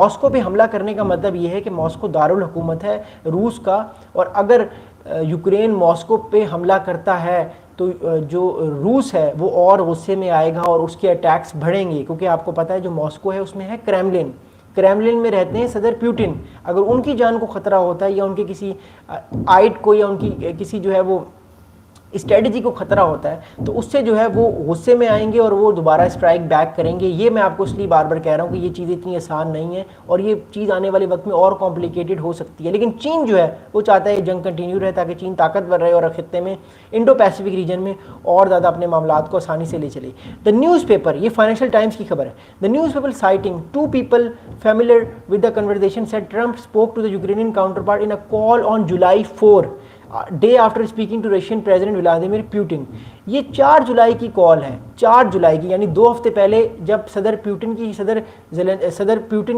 Moscow पे हमला करने का मतलब ये है कि मॉस्को दारुल हुकूमत है रूस का, और अगर यूक्रेन मॉस्को पे हमला करता है तो जो रूस है वो और गुस्से में आएगा और उसके अटैक्स बढ़ेंगे, क्योंकि आपको पता है जो मॉस्को है उसमें है क्रेमलिन, क्रेमलिन में रहते हैं सदर पुतिन। अगर उनकी जान को ख़तरा होता है या उनके किसी आइट को या उनकी किसी जो है वो स्ट्रेटजी को खतरा होता है तो उससे जो है वो गुस्से में आएंगे और वो दोबारा स्ट्राइक बैक करेंगे। ये मैं आपको इसलिए बार बार कह रहा हूँ कि ये चीज़ इतनी आसान नहीं है और ये चीज़ आने वाले वक्त में और कॉम्प्लिकेटेड हो सकती है। लेकिन चीन जो है वो चाहता है जंग कंटिन्यू रहे ताकि चीन ताकतवर रहे और खित्ते में इंडो पैसिफिक रीजन में और ज़्यादा अपने मामला को आसानी से ले चले। द न्यूज़ पेपर, ये फाइनेंशियल टाइम्स की खबर है, the newspaper citing 2 people familiar with the conversation said Trump spoke to the Ukrainian counterpart in a call on July 4 day after speaking to Russian president Vladimir Putin. ये 4 जुलाई की call है, 4 जुलाई की, यानी 2 हफ्ते पहले जब सदर पुतिन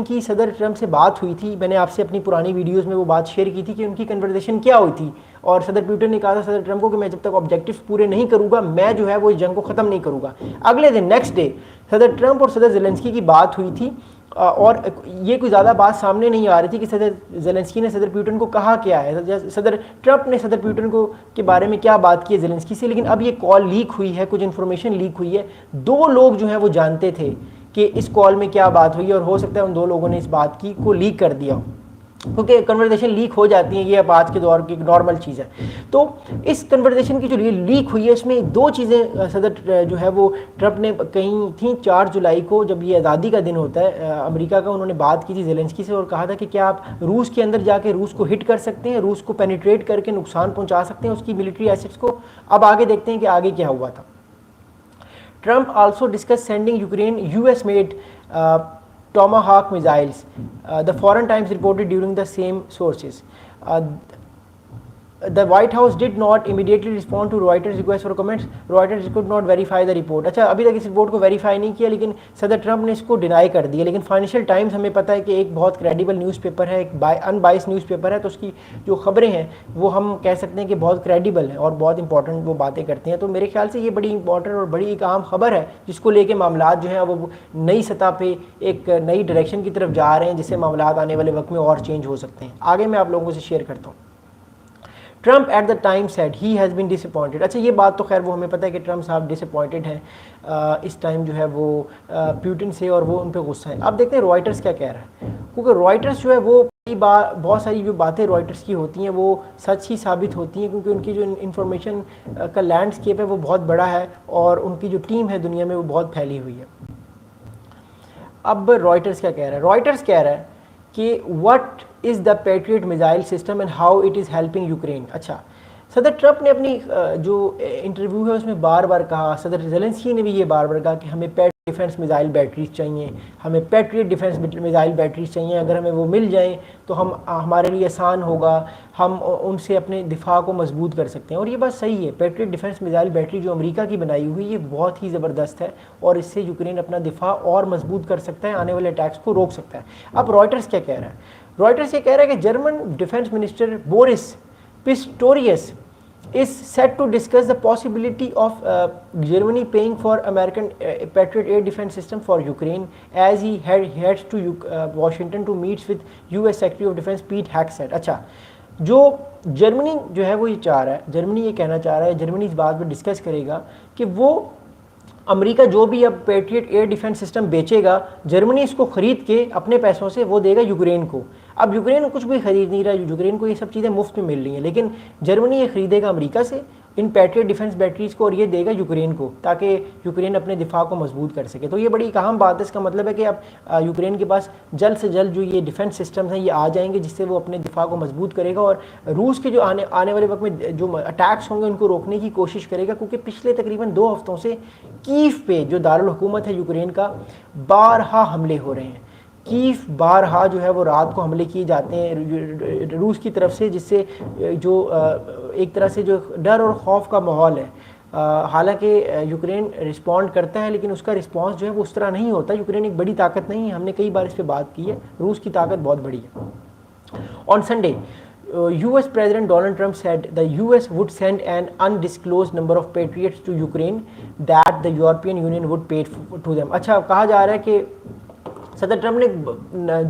की सदर ट्रंप से बात हुई थी। मैंने आपसे अपनी पुरानी वीडियोस में वो बात शेयर की थी कि उनकी कन्वर्सेशन क्या हुई थी, और सदर पुतिन ने कहा था सदर ट्रंप को कि मैं जब तक ऑब्जेक्टिव्स पूरे नहीं करूँगा मैं जो है वो इस जंग को ख़त्म नहीं करूँगा। अगले दिन नेक्स्ट डे सदर ट्रंप और सदर ज़ेलेंस्की की बात हुई थी, और ये कोई ज़्यादा बात सामने नहीं आ रही थी कि सदर ज़ेलेंस्की ने सदर पुतिन को कहा क्या है, सदर ट्रंप ने सदर पुतिन को के बारे में क्या बात की है ज़ेलेंस्की से। लेकिन अब ये कॉल लीक हुई है, कुछ इन्फॉर्मेशन लीक हुई है। 2 लोग जो हैं वो जानते थे कि इस कॉल में क्या बात हुई है, और हो सकता है उन 2 लोगों ने इस बात की को लीक कर दिया हो, क्योंकि कन्वर्सेशन लीक हो जाती है, ये अब आज के दौर की नॉर्मल चीज़ है। तो इस कन्वर्सेशन की जो लीक हुई है इसमें 2 चीज़ें सदर जो है वो ट्रंप ने कही थी 4 जुलाई को, जब ये आज़ादी का दिन होता है अमेरिका का। उन्होंने बात की थी ज़ेलेंस्की से और कहा था कि क्या आप रूस के अंदर जाके रूस को हिट कर सकते हैं, रूस को पेनिट्रेट करके नुकसान पहुँचा सकते हैं उसकी मिलिट्री एसेट्स को। अब आगे देखते हैं कि आगे क्या हुआ था। Trump also discuss sending Ukraine US made Tomahawk missiles. The Foreign Times reported during the same sources. The White House did not immediately respond to Reuters request for comments. Reuters could not verify the report. अच्छा, अभी तक इस report को verify नहीं किया, लेकिन सदर Trump ने इसको डिनाई कर दिया। लेकिन फाइनेंशियल टाइम्स हमें पता है कि एक बहुत क्रेडिबल न्यूज़पेपर है, एक अनबाइस्ड न्यूज़पेपर है, तो उसकी जो खबरें हैं वो हम कह सकते हैं कि बहुत क्रेडिबल हैं और बहुत इंपॉर्टेंट वो बातें करते हैं। तो मेरे ख्याल से ये बड़ी इंपॉर्टेंट और बड़ी एक आम खबर है जिसको लेके मामला जो हैं वो नई सतह पे एक नई डायरेक्शन की तरफ जा रहे हैं, जिससे मामला आने वाले वक्त में और चेंज हो सकते हैं। आगे मैं आप लोगों से शेयर करता हूँ। Trump at the time said he has been disappointed. अच्छा, ये बात तो खैर वो हमें पता है कि ट्रंप साहब डिसअपॉइंटेड हैं इस टाइम जो है वो पुतिन से, और वो उन पर गुस्सा है। अब देखते हैं रॉयटर्स क्या कह रहा है, क्योंकि रॉयटर्स जो है वो कई बार बहुत सारी जो बातें रॉयटर्स की होती हैं वो सच ही साबित होती हैं, क्योंकि उनकी जो इंफॉर्मेशन का लैंडस्केप है वो बहुत बड़ा है और उनकी जो टीम है दुनिया में वो बहुत फैली हुई है। अब रॉयटर्स क्या कह रहा है, रॉयटर्स कह रहा है कि what is the patriot missile system and how it is helping Ukraine. अच्छा, सदर ट्रंप ने अपनी जो इंटरव्यू है उसमें बार बार कहा, सदर ज़ेलेंस्की ने भी ये बार बार कहा कि हमें डिफेंस मिसाइल बैटरीज चाहिए, हमें पैट्रियट डिफेंस मिसाइल बैटरीज चाहिए। अगर हमें वो मिल जाएं तो हमारे लिए आसान होगा, हम उनसे अपने दिफा को मजबूत कर सकते हैं। और ये बात सही है, पैट्रियट डिफेंस मिसाइल बैटरी जो अमेरिका की बनाई हुई ये बहुत ही ज़बरदस्त है और इससे यूक्रेन अपना दिफा और मजबूत कर सकता है, आने वाले अटैक्स को रोक सकता है। अब रॉयटर्स क्या कह रहा है, रॉयटर्स ये कह रहा है कि German defence minister Boris Pistorius is set to discuss the possibility of Germany paying for American Patriot air defense system for Ukraine as he heads to Washington to meet with US Secretary of Defense Pete Hegseth। अच्छा, जो Germany जो है वो ये चाह रहा है, Germany ये कहना चाह रहा है, जर्मनी इस बात पर डिस्कस करेगा कि वो अमेरिका जो भी अब पैट्रियट एयर डिफेंस सिस्टम बेचेगा, जर्मनी इसको ख़रीद के अपने पैसों से वो देगा यूक्रेन को। अब यूक्रेन कुछ भी खरीद नहीं रहा, यूक्रेन को ये सब चीज़ें मुफ्त में मिल रही हैं, लेकिन जर्मनी ये खरीदेगा अमेरिका से इन पैट्रियट डिफेंस बैटरीज़ को और ये देगा यूक्रेन को, ताकि यूक्रेन अपने दिफा को मजबूत कर सके। तो ये बड़ी एक अहम बात है। इसका मतलब है कि अब यूक्रेन के पास जल्द से जल्द जो ये डिफेंस सिस्टम्स हैं ये आ जाएंगे, जिससे वो अपने दिफा को मजबूत करेगा और रूस के जो आने वाले वक्त में जो अटैक्स होंगे उनको रोकने की कोशिश करेगा। क्योंकि पिछले तकरीबन 2 हफ्तों से कीव पे जो दारुल हुकूमत है यूक्रेन का, बारहा हमले हो रहे हैं। कीव बारहा जो है वो रात को हमले किए जाते हैं रूस की तरफ से, जिससे जो एक तरह से जो डर और खौफ का माहौल है। हालांकि यूक्रेन रिस्पॉन्ड करता है, लेकिन उसका रिस्पॉन्स जो है वो उस तरह नहीं होता। यूक्रेन एक बड़ी ताकत नहीं है, हमने कई बार इस पर बात की है, रूस की ताकत बहुत बड़ी है। On Sunday US President Donald Trump said the US would send an undisclosed number of patriots to Ukraine that the European Union would pay to them। अच्छा, कहा जा रहा है कि सदर ट्रंप ने जो